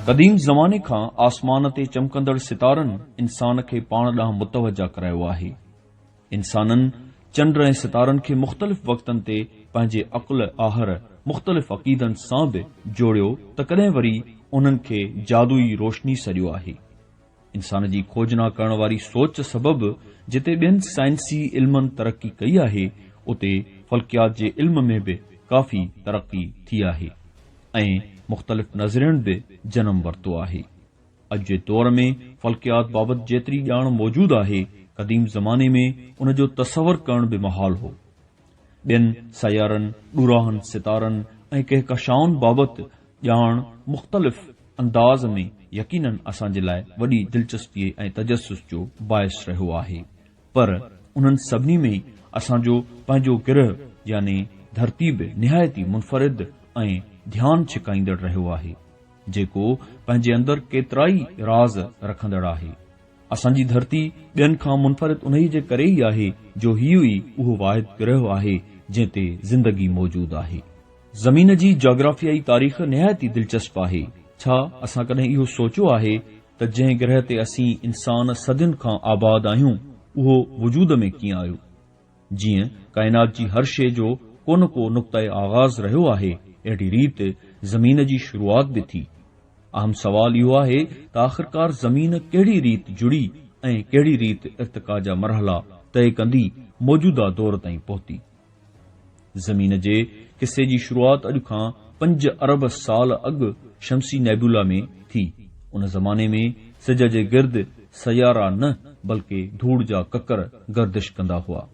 क़दीम ज़माने खां आसमान ते चमकंदड़ सितारनि इंसान खे पाण ॾांहुं मुतवजा करायो आहे। इंसाननि चंड ऐं सितारनि खे मुख़्तलिफ़ वक़्तनि ते पंहिंजे अक़ुल आहर मुख़्तलिफ़ अक़ीदनि सां बि जोड़ियो त कॾहिं वरी उन्हनि खे जादुई रोशनी सॾियो आहे। इंसान जी खोजना करण वारी सोच सबबि जिते ॿियनि साइंसी इल्मनि तरक़ी कई आहे, उते फ़ल्कियात जे इल्म में बि काफ़ी तरक़ी थी आहे ऐं मुख़्तलिफ़ नज़रियनि बि जनम वरितो आहे। अॼु जे दौर में फ़ल्कियात बाबति जेतिरी ॼाण मौजूदु आहे, क़दीम ज़माने में उन जो तसवुर करण बि महाल हो। ॿियनि सयारनि, ॾुराहनि, सितारनि ऐं कहकशाउनि बाबति ॼाण मुख़्तलिफ़ अंदाज़ में यकीनन असांजे लाइ वॾी दिलचस्पी ऐं तजस्सुस जो बाइस रहियो आहे, पर उन्हनि सभिनी में असांजो पंहिंजो गिरह यानी धरती बि निहायती मुनफ़रिद ऐं ध्यानु छिकाईंदड़ रहियो आहे, जेको पंहिंजे अंदरि केतिराई राज़ रखंदड़ आहे। असांजी धरती ॿियनि खां मुनफ़रिद उन्ही जे करे ई आहे जो हीउ ई उहो वाहिद गिरह आहे जंहिं ते ज़िंदगी मौजूदु आहे। ज़मीन जी जोग्राफियाई तारीख़ निहायती दिलचस्प आहे। छा असां कॾहिं इहो सोचियो आहे त जंहिं ग्रह ते असीं इंसान सदियुनि खां आबाद आहियूं, उहो वजूद में कीअं आयो? जीअं काइनात जी हर शइ जो को न को नुक़्ताए आगाज़ रहियो आहे, अहिड़ी रीति ज़मीन जी शुरूआत बि थी। अहम सवाल इहो आहे त आख़िरकार ज़मीन कहिड़ी रीति जुड़ी ऐं कहिड़ी रीति इर्तिका जा मरहला तय कंदी मौजूदा दौर ताईं पहुती। ज़मीन जे किसे जी शुरूआत अॼु खां 5 अरब साल अॻु शमसी नेबुला में थी। उन ज़माने में सिज जे गिर्द सयारा न बल्कि धूड़ जा ककर गर्दिश कंदा हुआ।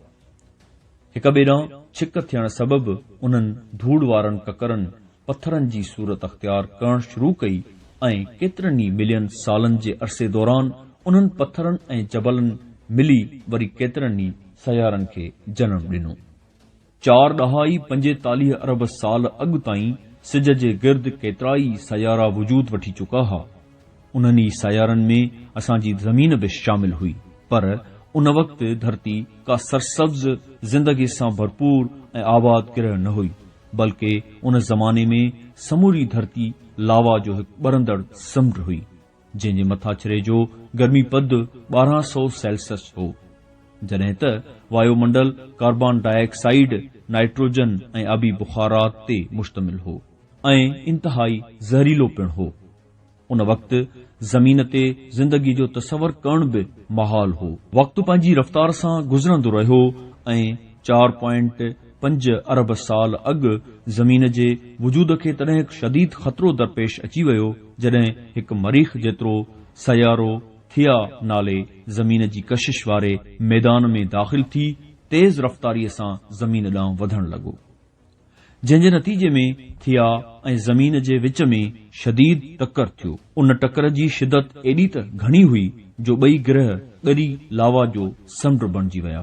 हिक ॿिए ॾांहुं छिक थियण सबबि उन्हनि धूड़ वारनि ककरनि पत्थरनि जी सूरत अख़्तियार करण शुरू कई ऐं केतिरनि ई मिलियन सालनि जे अरसे दौरान उन्हनि पत्थरनि ऐं जबलनि मिली वरी केतिरनि ई सयारनि खे जनम ॾिनो। 4.45 अरब साल अॻु ताईं सिज जे गिर्द केतिराई सयारा वजूद वठी चुका हुआ। उन्हनि ई सयारनि में असांजी ज़मीन बि शामिल हुई, पर उन वक़्तु धरती का सरसब्ज़ ज़िंदगी सां भरपूर ऐं आबाद गिरह न हुई, बल्कि उन ज़माने में समूरी धरती लावा जो हिकु ॿरंदड़ समुंड हुई, जंहिंजे मथाछरे जो गर्मी पद 1200 सेल्सियस हो, जॾहिं त वायुमंडल कार्बन डाइऑक्साइड, नाइट्रोजन ऐं आबी बुखारात ते मुश्तमिल हो ऐं इंतहाई ज़हरीलो पिणु हो। उन वक़्तु ज़मीन ते ज़िंदगी जो तसवुर करण बि महाल हो। वक़्तु पंहिंजी रफ़्तार सां गुज़रंदो रहियो ऐं 4.5 अरब साल अॻु ज़मीन जे वजूद खे तॾहिं हिकु शदीद ख़तरो दरपेश अची वियो जॾहिं हिकु मरीख़ जेतिरो सयारो थिया नाले ज़मीन जी कशिश वारे मैदान में दाख़िल थी तेज़ रफ़्तारीअ सां ज़मीन ॾांहुं वधण लॻो, जंहिंजे नतीजे में थिया ऐं ज़मीन जे विच में शदीद टकर थियो। उन टकर जी शिदत एॾी त घणी हुई जो ॿई गिरह ॻरी लावा जो समुंड बणिजी विया।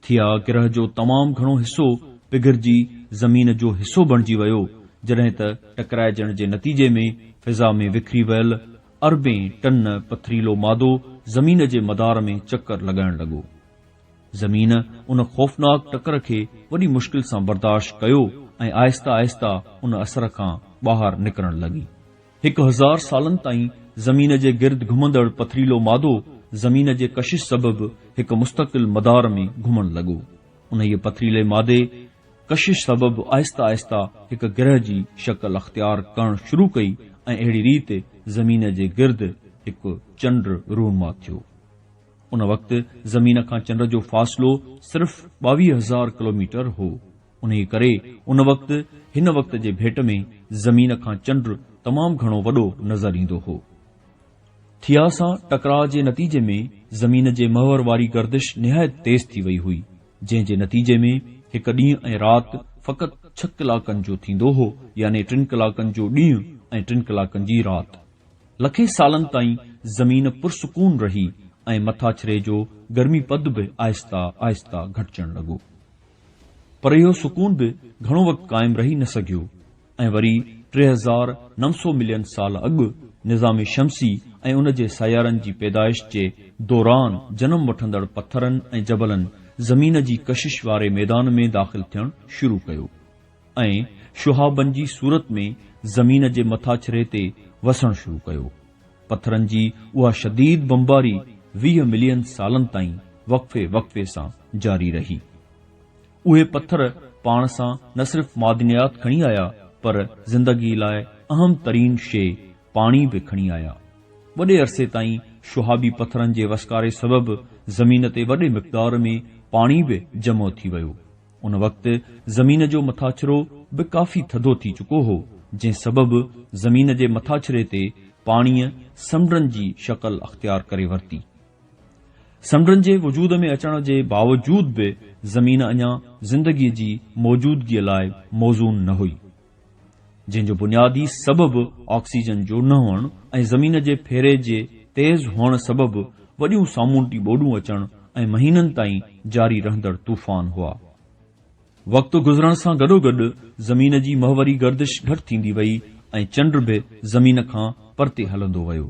थिया गिरह जो तमामु घणो हिसो पिघिरजी ज़मीन जो हिसो बणिजी वियो, जॾहिं त टकराइजण जे नतीजे में फ़िज़ा में विखरी वियल अरबें टन पथरीलो मादो ज़मीन जे मदार में चकर लॻाइण लॻो। ज़मीन उन ख़ौफ़नाक टकर खे वॾी मुश्किल सां बर्दाश्त कयो ऐं आहिस्ता आहिस्ता उन असर खां ॿाहिरि निकिरण लॻी। 1000 सालनि ताईं ज़मीन जे गिर्द घुमंदड़ पथरीलो मादो ज़मीन जे कशिश सबबि हिकु मुस्तक़िल मदार में घुमण लॻो। उन पथरीले मादे कशिश सबबि आहिस्ता आहिस्ता हिकु गिरह जी शक्ल अख़्तियार करण शुरू कई ऐं अहिड़ी रीति ज़मीन जे गिर्द हिकु चंड रूनमा थियो। उन वक़्तु ज़मीन खां चंड जो फ़ासिलो सिर्फ़ 22,000 किलोमीटर हो। उन करे उन वक़्तु हिन वक़्त जे भेट में ज़मीन खां चंड तमामु घणो वॾो नज़र ईंदो हो। थिया सां टकराव जे नतीजे में ज़मीन जे महवर वारी गर्दिश निहायत तेज़ थी वई हुई, जंहिं जे नतीजे में हिकु ॾींहुं ऐं राति फ़क़ति 6 कलाकनि जो थींदो हो, यानी 3 कलाकनि जो ॾींहुं ऐं 3 कलाकनि जी राति। लखे सालनि ताईं ज़मीन पुरसुकून रही ऐं मथाछरे जो गर्मी पद बि आहिस्ता आहिस्ता घटिजण लॻो, पर इहो सुकून बि घणो वक़्तु क़ाइमु रही न सघियो ऐं वरी 3900 मिलियन साल अॻु निज़ाम शमसी ऐं उन जे सयारनि जी पैदाइश जे दौरान जनम वठंदड़ पत्थरनि ऐं जबलनि ज़मीन जी कशिश वारे मैदान में दाख़िल थियण शुरू कयो ऐं शुहाबनि जी सूरत में ज़मीन जे मथाछरे ते वसण शुरू कयो। पत्थरनि जी उहा शदीद बमबारी 20 मिलियन सालनि ताईं वक़फ़े वक़फ़े सां जारी रही। उहे पत्थर पाण सां न सिर्फ़ मादनियात खणी आया, पर ज़िंदगी लाइ अहम तरीन शइ पाणी बि खणी आया। वॾे अरसे ताईं शुहाबी पत्थरनि जे वसकारे सबबि ज़मीन ते वॾे मिक़दार में पाणी बि जमो थी वियो। उन वक़्तु ज़मीन जो मथाछिरो बि काफ़ी थधो थी चुको हो, जंहिं सबबि ज़मीन जे मथाछिरे ते पाणीअ समुंडनि जी शक्ल अख़्तियार करे वरिती। समुंडनि जे वजूद में अचण जे बावजूद बि ज़मीन अञा ज़िंदगीअ जी मौजूदगीअ लाइ मौज़ून न हुई, जंहिंजो बुनियादी सबबु ऑक्सीजन जो न हुअणु ऐं ज़मीन जे फेरे जे तेज़ हुअण सबबि वॾियूं सामूंडी ॿोॾूं अचण ऐं महीननि ताईं जारी रहंदड़ तूफ़ान हुआ। वक़्तु गुज़रण सां गॾोगॾु ज़मीन जी महवरी गर्दिश घटि थींदी वई ऐं चंड बि ज़मीन खां परते हलंदो वियो।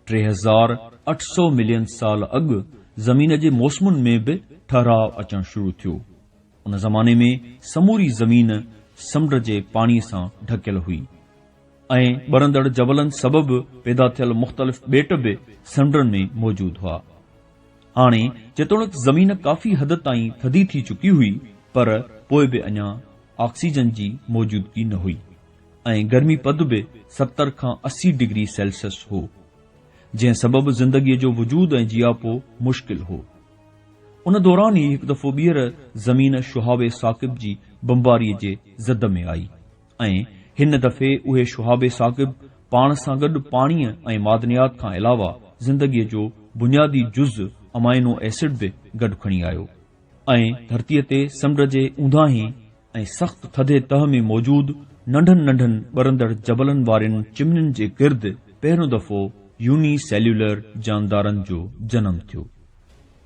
3800 मिलियन साल अॻु ज़मीन जे मौसमुनि में बि ठहराव अचणु शुरू थियो। उन ज़माने में समूरी ज़मीन समुंड जे पाणीअ सां ढकियल हुई ऐं ॿरंदड़ जबलनि सबबि पैदा थियल मुख़्तलिफ़ ॿेट बि समुंडनि में मौजूद हुआ। हाणे जेतोणीकि ज़मीन काफ़ी हद ताईं थधी थी चुकी हुई, पर पोइ बि अञा ऑक्सीजन जी मौजूदगी न हुई ऐं गर्मी पद बि 70 खां 80 डिग्री सेल्सियस हो, जंहिं सबबि ज़िंदगीअ जो वजूद ऐं जियापो मुश्किल हो। उन दौरान ई हिकु दफ़ो ॿीहर ज़मीन शुहाबे साकिब जी बमबारीअ जे ज़द में आई ऐं हिन दफ़े उहे शुहाबे साकिब पाण सां गॾु पाणीअ ऐं मादनियात खां अलावा ज़िंदगीअ जो बुनियादी जुज़ अमाइनो एसिड बि गॾु खणी आयो ऐं धरतीअ ते समुंड जे ऊंदाहे ऐं सख़्त थधे तह में मौजूद नंढनि नंढनि ॿरंदड़ जबलनि वारनि चिमनियुनि जे गिर्द पहिरियों दफ़ो यूनिसेल्यूलर जानदारनि जो जनम थियो।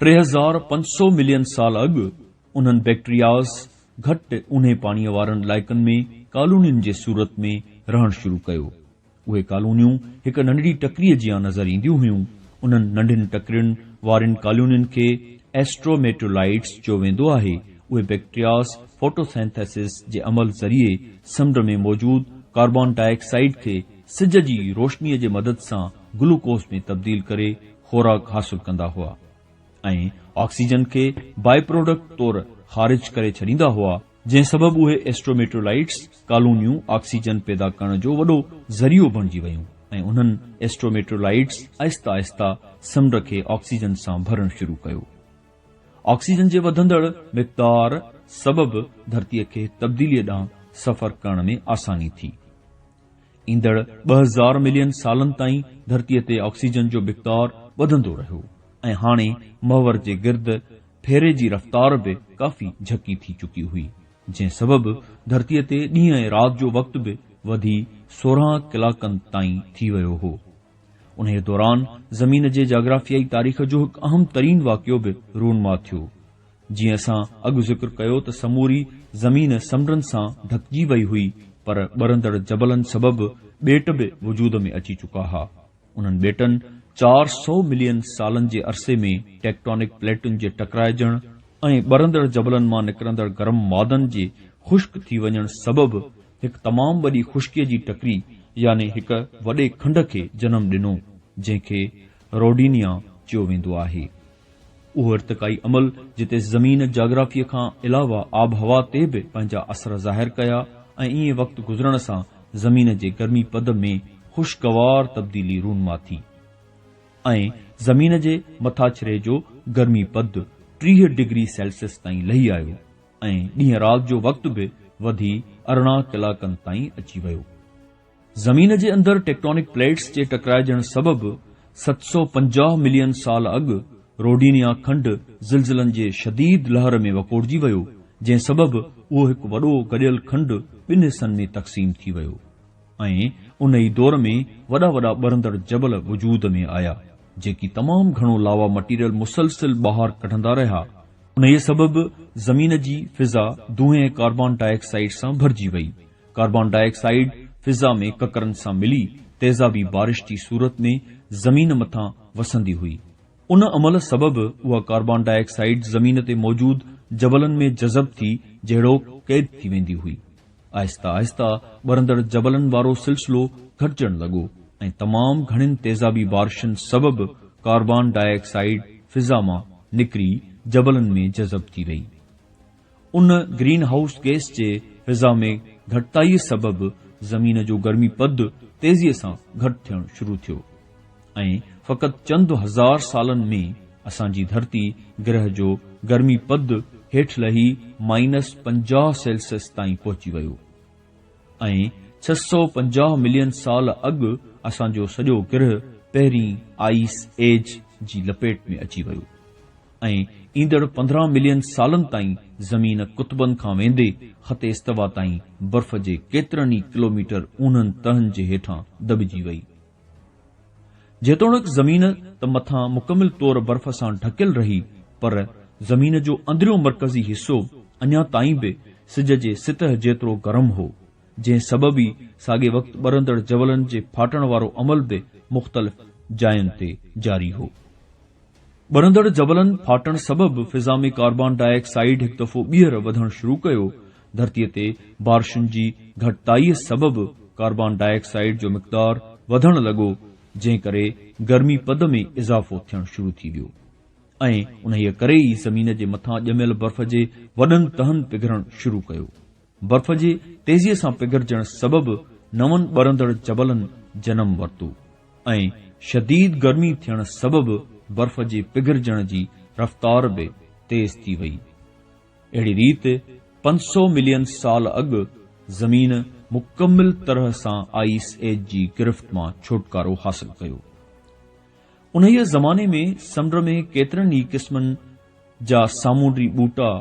3500 मिलियन साल अॻु उन्हनि बैक्टीरियाज़ घटि ऊन्हे पाणीअ वारनि इलाइक़नि में कॉलोनियुनि जे सूरत में रहणु शुरू कयो। उहे कॉलोनियूं हिकु नंढड़ी टकरीअ जियां नज़र ईंदियूं हुयूं। उन्हनि नंढियुनि टकरियुनि वारनि कॉलोनियुनि खे एस्ट्रोमेटोलाइट्स चयो वेंदो आहे। उहे बैक्टीरियाज़ फोटोसिंथेसिस जे अमल ज़रिए समुंड में मौजूद कार्बन डाइऑक्साइड खे सिज जी रोशनीअ जे मदद सां ग्लूकोस में तब्दील करे खुराक हासिल कंदा हुआ ऐं ऑक्सीजन खे बाय प्रोडक्ट तौरु ख़ारिज करे छॾींदा हुआ, जंहिं सबबि उहे एस्ट्रोमेटोलाइट्स कॉलोनियूं ऑक्सीजन पैदा करण जो वॾो ज़रियो बणिजी वयूं ऐं उन्हनि एस्ट्रोमेटोलाइट्स आहिस्ता आहिस्ता समुंड खे ऑक्सीजन सां भरणु शुरू कयो। ऑक्सीजन जे वधंदड़ मिक़दार सबबि धरतीअ खे तब्दीलीअ ॾांहुं सफ़र करण में आसानी थी। ईंदड़ 2000 मिलियन सालनि ताईं धरतीअ ते ऑक्सीजन जो मिक़दार वधंदो रहियो ऐं हाणे महवर जे गिर्द फेरे जी रफ़्तार बि काफ़ी झकी थी चुकी हुई, जंहिं सबबि धरतीअ ते ॾींहं ऐं राति जो वक़्तु बि वधी 16 कलाकनि ताईं थी वियो हो। उन दौरान ज़मीन जे जाग्राफियाई तारीख़ जो हिकु अहम तरीन वाक़ियो बि रूनमा थियो। जीअं असां अॻु ज़िक्र कयो त समूरी ज़मीन समुंडनि सां ढकिजी वई हुई, पर ॿरंदड़ जबलनि सबबि ॿेट बि वजूद में अची चुका हुआ। उन्हनि ॿेटनि 400 मिलियन सालनि जे अरसे में टेक्टोनिक प्लेटुनि जे टकराइजण ऐं ॿरंदड़ जबलनि मां निकिरंदड़ गरम मादनि जे ख़ुश्क थी वञण सबबि हिकु तमामु वॾी ख़ुश्कीअ जी टकरी यानी हिकु वॾे खंड खे जनम ॾिनो, जंहिंखे रोडीनिया चयो वेंदो आहे। उहो इर्तिकाई अमल जिते ज़मीन जाग्राफीअ खां अलावा आब हवा ते बि पंहिंजा असर ज़ाहिर कया ऐं ईअं वक़्तु गुज़रण सां ज़मीन जे गर्मी पद में ख़ुशगवार तब्दीली रूनमा थी ऐं ज़मीन जे मथाछिरे जो गर्मी पद 30 डिग्री सेल्सियस ताईं लही आयो ऐं ॾींहं राति जो वक़्तु बि वधी 18 कलाकनि ताईं अची वियो। ज़मीन जे अंदरि टेक्टोनिक प्लेट्स जे टकराइजण सबबि 750 मिलियन साल अॻु रोडीनिया खंड ज़िलज़िलनि जे शदीद लहर में वकोड़जी वियो, जंहिं सबबि उहो हिकु वॾो गॾियल खंड ॿिनि हिसनि में तक़सीम थी वियो ऐं उन ई दौर में वॾा वॾा ॿरंदड़ जबल वजूद में आया, जेकी तमामु घणो लावा मटीरियल मुसलसिल ॿाहिरि कढंदा रहिया। उन सबबि ज़मीन जी फिज़ा धुएं कार्बन डाइऑक्साइड सां भरिजी वई। कार्बन डाइऑक्साइड फिज़ा में ककरनि सां मिली तेज़ाबी बारिश जी सूरत में ज़मीन मथां वसंदी हुई। उन अमल सबबि उहा कार्बन डाइऑक्साइड ज़मीन ते मौजूद जबलनि में जज़ब थी जहिड़ो क़ैद थी वेंदी हुई। आहिस्ता आहिस्ता ॿरंदड़ जबलनि वारो सिलसिलो घटिजण लॻो ऐं तमामु घणिन तेज़ाबी बारिशुनि सबबि कार्बन डाइऑक्साइड फिज़ा मां निकिरी जबलनि में जज़ब थी वई। उन ग्रीन हाउस गैस जे फिज़ा में घटिताईअ सबबि ज़मीन जो गर्मी पद तेज़ीअ सां घटि थियणु शुरू थियो ऐं फ़क़ति चंद हज़ार सालनि में असांजी धरती ग्रह जो गर्मी पद हेठि लही -50 सेल्सियस ताईं पहुची वियो ऐं 650 मिलियन साल अॻु असांजो सॼो ग्रह पहिरीं आइस एज जी लपेट में अची वियो ऐं ईंदड़ 15 मिलियन सालनि ताईं ज़मीन कुतबनि खां वेंदे ख़ते इस्तवा ताईं बर्फ़ जे केतिरनि ई किलोमीटर ऊन्हनि तहनि जे हेठां दॿिजी वई। जेतोणीकि ज़मीन त मथां मुकमिल तौर बर्फ़ सां ढकियल रही, पर ज़मीन जो अंदरियों मरकज़ी हिस्सो अञा ताईं बि सिज जे सितह जेतिरो गरम हो, जंहिं सबबि साॻे वक़्तु ॿरंदड़ जबलनि जे फाटण वारो अमल बि मुख़्तलिफ़ जायुनि ते जारी हो। ॿरंदड़ जबलनि फाटण सबबि फिज़ा में कार्बन डाइऑक्साइड हिकु दफ़ो ॿीहर वधणु शुरू कयो। धरतीअ ते बारिशुनि जी घटिताईअ सबबि कार्बन डाइऑक्साइड जो मिक़दार वधणु लॻो, जंहिं करे गर्मी पद में इज़ाफ़ो थियणु शुरू थी वियो ऐं उन्हीअ करे ई ज़मीन जे मथां ॼमियल बर्फ़ जे वॾनि तहनि पिघरणु शुरू कयो। बर्फ़ जे तेज़ीअ सां पिघरजण सबबि नवनि ॿरंदड़ जबलनि जनम वरितो ऐं शदीद गर्मी थियण सबबि बर्फ़ जे पिघरजण जी रफ़्तार बि तेज़ थी वई। अहिड़ी रीति 500 मिलियन साल अॻु ज़मीन मुकमिल तरह सां आइस एज जी गिरफ़्त मां छुटकारो हासिल कयो। उन्हीअ ज़माने में समुंड में केतिरनि ई क़िस्मनि जा सामूंडी ॿूटा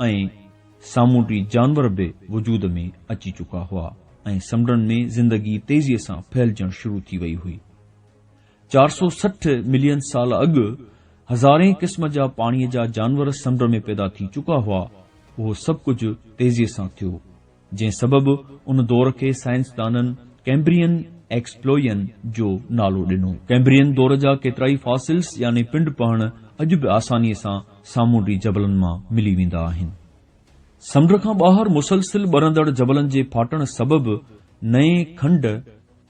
ऐं सामूंडी जानवर बि वजूद में अची चुका हुआ ऐं समुंडनि में ज़िंदगी तेज़ीअ सां फैलजणु शुरू थी वई हुई। 460 मिलियन साल अॻु हज़ारें क़िस्म जा पाणीअ जा जानवर समुंड में पैदा थी चुका हुआ। उहो सभु कुझु तेज़ीअ सां थियो, जंहिं सबबि उन दौर खे साइंसदाननि कैम्ब्रियन एक्सप्लोयन जो नालो ॾिनो। कैम्ब्रियन दौर जा केतिराई फॉसिल्स यानी पिंड पहण अॼु बि आसानीअ सां सामूंडी जबलनि मां मिली वेंदा आहिनि। समुंड खां ॿाहिरि मुसलसिल ॿरंदड़ जबलनि जे फाटण सबबि नए खंड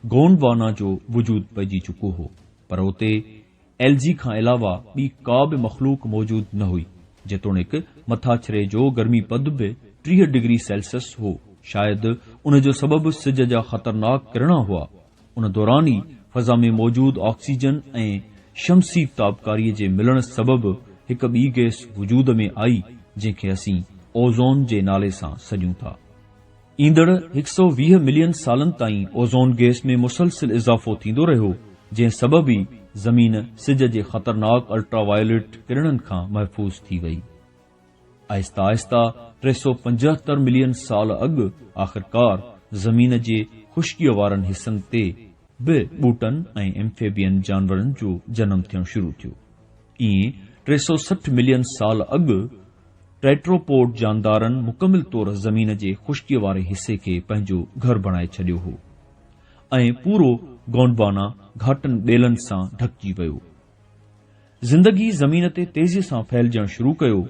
गोंडवाना जो वजूद पइजी चुको हो, पर उते एल्जी खां अलावा ॿी का बि मख़लूक मौजूद न हुई। जेतोणीकि मथाछिरे जो गर्मी पद बि 30 डिग्री सेल्सियस हो। शायदि उन जो सबबि सिज जा ख़तरनाक किरण हुआ। उन दौरान ई फ़ज़ा में मौजूद ऑक्सीजन ऐं शमसी ताबकारीअ जे मिलण सबबि हिक ॿी गैस वजूद में आई, जंहिंखे असीं ओज़ोन जे नाले सां सॾियूं था। ईंदड़ 120 मिलियन सालनि ताईं ओज़ोन गैस में मुसलसिल इज़ाफ़ो थींदो रहियो, जंहिं सबबि ई ज़मीन सिज जे ख़तरनाक अल्ट्रावायलेट किरणनि खां महफ़ूज़ थी वई। आहिस्ता आहिस्ता 375 मिलियन साल अॻु आख़िरकार ज़मीन जे ख़ुश्कीअ वारनि हिस्सनि ते बि ॿूटनि ऐं एम्फेबियन जानवरनि जो जनम थियणु शुरू थियो। ईअं 360 मिलियन साल अॻु टेट्रोपोड जानदारनि मुकमिल तौर ज़मीन जे ख़ुश्कीअ वारे हिसे खे पंहिंजो घर बणाए छॾियो हो ऐं पूरो गोंडवाना घाटनि ॿेलनि सां ढकिजी वियो। ज़िंदगी ज़मीन ते तेज़ीअ सां फैलजणु शुरू कयो।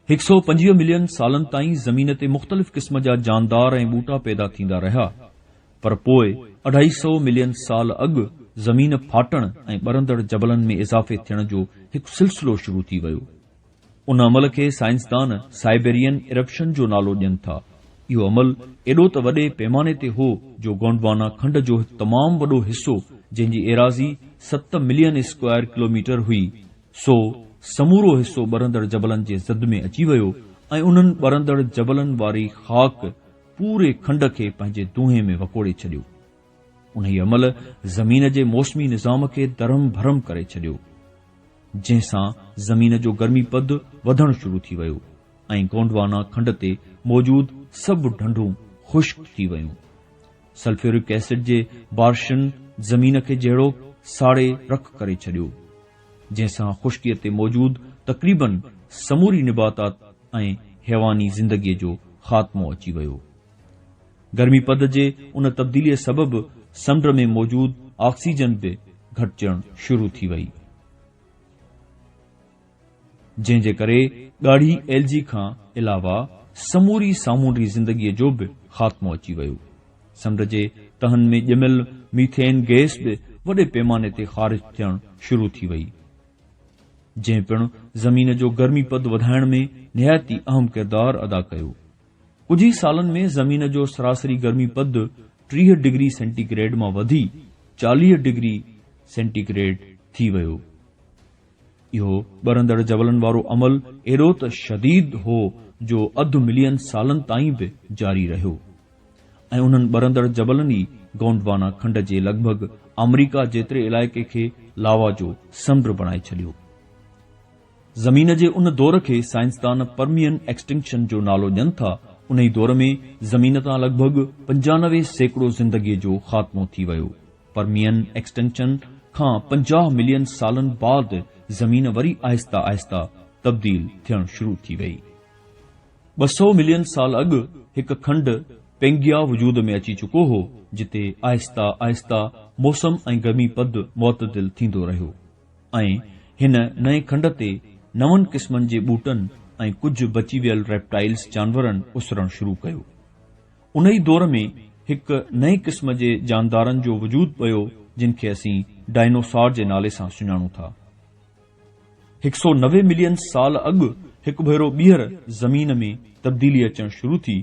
125 मिलियन सालनि ताईं ज़मीन ते मुख़्तलिफ़ क़िस्म जा जानदार ऐं ॿूटा पैदा थींदा रहिया, पर पोइ 250 मिलियन साल अॻु ज़मीन फाटण ऐं ॿरंदड़ जबलनि में इज़ाफ़े थियण जो हिकु सिलसिलो शुरू थी वियो। उन अमल खे साइंसदान साइबेरियन इरप्शन जो नालो ॾियनि था। इहो अमल एॾो त वॾे पैमाने ते हो जो गोंडवाना खंड जो हिकु तमामु वॾो हिसो, जंहिंजी एराज़ी 7 मिलियन स्क्वायर किलोमीटर हुई, सो समूरो हिसो ॿरंदड़ जबलनि जे ज़द में अची वियो ऐं उन्हनि ॿरंदड़ जबलनि वारी ख़ाक पूरे खंड खे पंहिंजे दूंहें में वकोड़े छॾियो। उन्हीअ अमल ज़मीन जे मौसमी निज़ाम खे दरम भरम करे छॾियो, जंहिंसां ज़मीन जो गर्मी पद वधणु शुरू थी वियो ऐं गोंडवाना खंड ते मौजूद सभु ढंढूं ख़ुश्क थी वयूं। सल्फ्यूरिक एसिड जे बारिशुनि ज़मीन खे जहिड़ो साड़े रख करे छॾियो, जंहिंसां ख़ुश्कीअ ते मौजूद तक़रीबन समूरी निबातात ऐं हैवानी ज़िंदगीअ जो ख़ात्मो अची वियो। गर्मी पद जे उन तब्दीलीअ सबबि समुंड में मौजूद ऑक्सीजन बि घटिजणु शुरू थी वई, जंहिं जे करे ॻाढ़ी एल्जी खां अलावा समूरी सामूंडी ज़िंदगीअ जो बि ख़ात्मो अची वियो। समुंड जे तहनि में ॼमियल मीथेन गैस बि वॾे पैमाने ते ख़ारिज थियणु शुरू थी वई, जंहिं पिणु ज़मीन जो गर्मीपद वधाइण में निहायती अहम किरदारु अदा कयो। कुझु ई सालनि में ज़मीन जो सरासरी गर्मीपद 30 डिग्री सेंटीग्रेड मां वधी 40 डिग्री सेंटीग्रेड थी वियो। इहो ॿरंदड़ जबलनि वारो अमल एॾो त शदीद हो जो 1/2 मिलियन सालनि ताईं बि जारी रहियो ऐं उन्हनि ॿरंदड़ जबलनि ई गोंडवाना खंड जे लॻभॻि अमरीका जेतिरे इलाइक़े खे लावा जो समुंड बणाए छॾियो। ज़मीन जे उन दौर खे साइंसदान परमियन एक्सटिंक्शन जो नालो ॾियनि था। उन ई दौर में ज़मीन तां लॻभॻि 95% ज़िंदगीअ जो ख़ात्मो थी वियो। परमियन एक्सटिंक्शन खां 50 मिलियन सालनि बाद ज़मीन वरी आहिस्ता आहिस्ता तब्दील थियणु शुरू थी वई। 200 मिलियन साल अॻु हिकु खंड पेंगिया वजूद में अची चुको हो, जिते आहिस्ता आहिस्ता मौसम ऐं गर्मीपद मुतदिल थींदो रहियो ऐं हिन नए खंड ते नवनि क़िस्मनि जे ॿूटनि ऐं कुझु बची वियल रेप्टाइल्स जानवरनि उसरणु शुरू कयो। उन ई दौर में हिकु नए क़िस्म जे जानदारनि जो वजूद पियो, जिन खे असीं डायनोसॉर जे नाले सां सुञाणूं था। 190 मिलियन साल अॻु हिकु भेरो ॿीहर ज़मीन में तब्दीली अचणु शुरू थी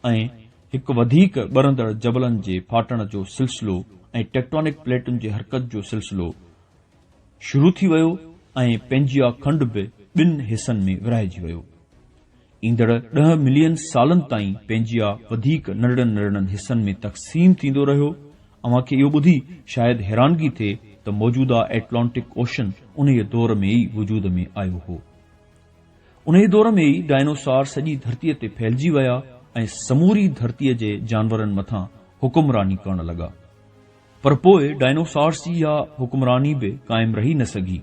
ऐं हिकु वधीक ॿरंदड़ जबलनि जे फाटण जो सिलसिलो ऐं टेक्टोनिक प्लेटुनि जे हरकत जो सिलसिलो शुरू थी वियो ऐं पेंजिया खंड बि 2 हिसनि में विरहाइजी वियो। ईंदड़ 10 मिलियन सालनि ताईं पेंजिया वधीक नंढड़नि नंढड़नि हिसनि में तक़सीम थींदो रहियो। अव्हां खे इहो ॿुधी शायदि हैरानगी थिए त मौजूदा एटलांटिक ओशन उन दौर में ई वजूद में आयो हो। उन दौर में ई डायनोसॉर सॼी धरतीअ ते फैलिजी विया ऐं समूरी धरतीअ जे जानवरनि मथां हुकुमरानी करण लॻा। पर पोइ डायनोसॉर्स जी इहा हुकुमरानी बि क़ाइमु रही न सघी।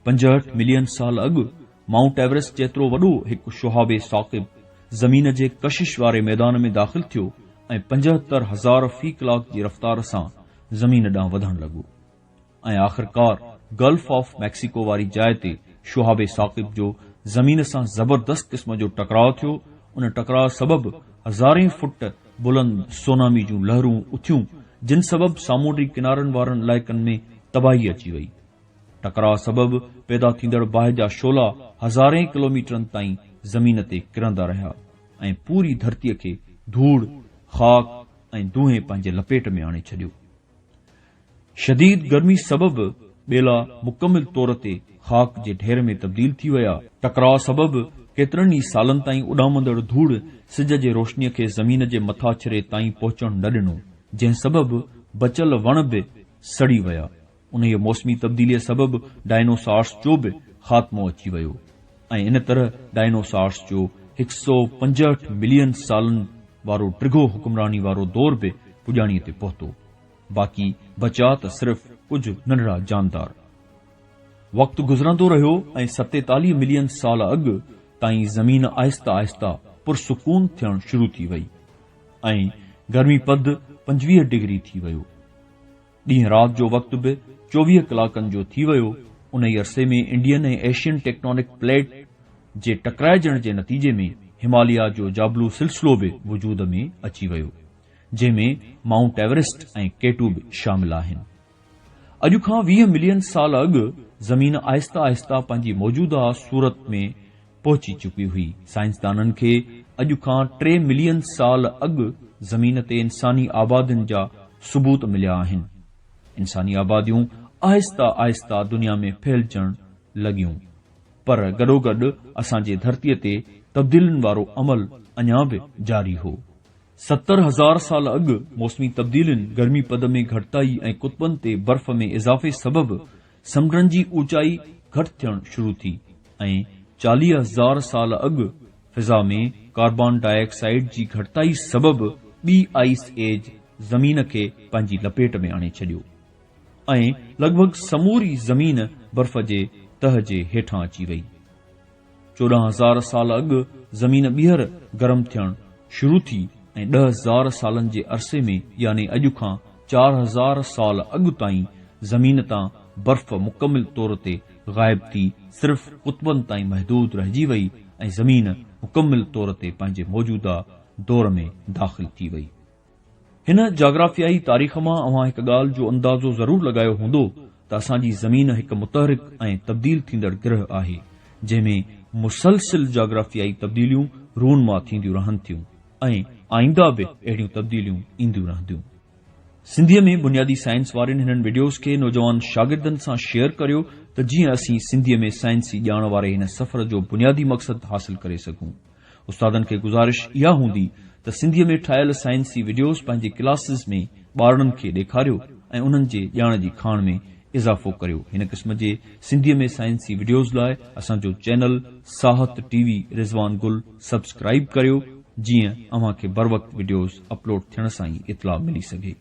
65 मिलियन साल अॻु माउंट एवरेस्ट जेतिरो वॾो हिकु शुहाबे साक़िब ज़मीन जे कशिश वारे मैदान में दाख़िल थियो ऐं 75,000 फी कलाक जी रफ़्तार सां ज़मीन ॾांहुं वधणु लॻो ऐं आख़िरकार गल्फ ऑफ मैक्सिको वारी जाइ ते शुहाबे साक़िब जो ज़मीन सां ज़बरदस्त क़िस्म जो टकराव थियो। उन टकराव सबबि हज़ारें फुट बुलंद सोनामी जूं लहरूं उथियूं, जिन सबबि सामूंडी किनारनि वारनि इलाइक़नि में तबाही अची वई। टकराव सबबि पैदा थींदड़ बाहि जा शोला हज़ारें किलोमीटरनि ताईं ज़मीन ते किरंदा रहिया ऐं पूरी धरतीअ खे धूड़, ख़ाक ऐं दूंहें पंहिंजे लपेट में आणे छॾियो। शदीद गर्मी सबबि ॿेला मुकमिल तौर ते ख़ाक जे ढेर में तब्दील थी विया। टकराव सबबि केतिरनि ई सालनि ताईं उॾामंदड़ धूड़ सिज जे रोशनीअ खे ज़मीन जे मथाछिरे ताईं पहुचणु न ॾिनो, जंहिं सबबि बचियल वण बि सड़ी विया। उन मौसमी तब्दीलीअ सबबि डायनोसॉर्स जो बि ख़ात्मो अची वियो ऐं इन तरह डायनोसॉर्स जो 165 मिलियन सालनि वारो ड्रिघो हुकुमरानी वारो दौर बि पुॼाणीअ ते पहुतो। बाक़ी बचा त सिर्फ़ कुझु नंढड़ा जानदार। वक़्तु गुज़रंदो रहियो ऐं 47 मिलियन साल अॻु ताईं ज़मीन आहिस्ता आहिस्ता पुरसुकून थियणु शुरू थी वई ऐं गर्मीपद 25 डिग्री थी वियो। ॾींहुं राति जो वक़्तु बि 24 कलाकनि जो थी वियो। उन ई अरसे में इंडियन ऐं एशियन टेक्टोनिक प्लेट जे टकराइजण जे नतीजे में हिमालया जो जाबलू सिलसिलो बि वजूद में अची वियो, जंहिं में माउंट एवरेस्ट ऐं केटू बि शामिल आहिनि। अॼु खां 20 मिलियन साल अॻु ज़मीन आहिस्ता आहिस्ता पंहिंजी मौजूदा सूरत में पहुची चुकी हुई। साइंसदाननि खे अॼु खां 3 मिलियन साल अॻु ज़मीन ते इंसानी आबादियुनि जा सबूत मिलिया आहिनि। इंसानी आबादियूं आहिस्ता आहिस्ता दुनिया में फैलजण लॻियूं, पर गॾोगॾु असांजे धरतीअ ते तब्दीलियुनि वारो अमल अञा बि जारी हो। 70,000 साल अॻु मौसमी तब्दीलियुनि गर्मीपद में घटिताई ऐं कुतबनि ते बर्फ़ में इज़ाफ़े सबबि समुंडनि जी ऊचाई घटि थियणु शुरू थी ऐं 40,000 साल अॻु फ़िज़ा में कार्बन डाइऑक्साइड जी घटिताई सबबि ॿी आइस एज ज़मीन खे पंहिंजी लपेट में आणे छॾियो ऐं लॻभॻि समूरी ज़मीन बर्फ़ जे तह जे हेठां अची वई। 14,000 साल अॻु ज़मीन ॿीहर गरम थियणु शुरू थी ऐं 10,000 सालनि जे अरसे में यानी अॼु खां 4,000 साल अॻु ताईं ज़मीन तां बर्फ़ मुकमिल तौर ते ग़ाइब थी सिर्फ़ कुतबनि ताईं महदूद रहिजी वई ऐं ज़मीन मुकमिल तौर ते पंहिंजे मौजूदा दौर में दाख़िल थी वई। हिन जाग्राफियाई तारीख़ मां अव्हां हिक ॻाल्हि जो अंदाज़ो ज़रूर लगायो हूंदो त असांजी ज़मीन हिक मुतहरिक ऐं तब्दील थींदड़ ग्रह आहे, जंहिंमें मुसलसिल जाग्राफियाई तब्दीलियूं रूनमा थींदियूं रहनि थियूं ऐं आईंदा बि अहिड़ियूं तब्दीलियूं ईंदियूं रहंदियूं। सिंधीअ में बुनियादी साइंस वारनि हिननि वीडियोज़ खे नौजवान शागिर्दनि सां शेयर करियो त जीअं असीं सिंधीअ में साइंसी ॼाण वारे हिन सफ़र जो बुनियादी मक़सदु हासिल करे सघूं। उस्तादनि खे गुज़ारिश इहा हूंदी त सिंधीअ में ठाहियल साइंसी वीडियोज़ पंहिंजे क्लासिस में ॿारनि खे ॾेखारियो ऐं उन्हनि जे ॼाण जी खाण में इज़ाफ़ो करियो। हिन क़िस्म जे सिंधीअ में साइंसी वीडियोज़ लाइ असांजो चैनल साहत टीवी रिज़वान गुल सब्सक्राइब करियो, जीअं अव्हां खे बर वक़्तु वीडियोज़ अपलोड थियण सां ई इतला मिली सघे।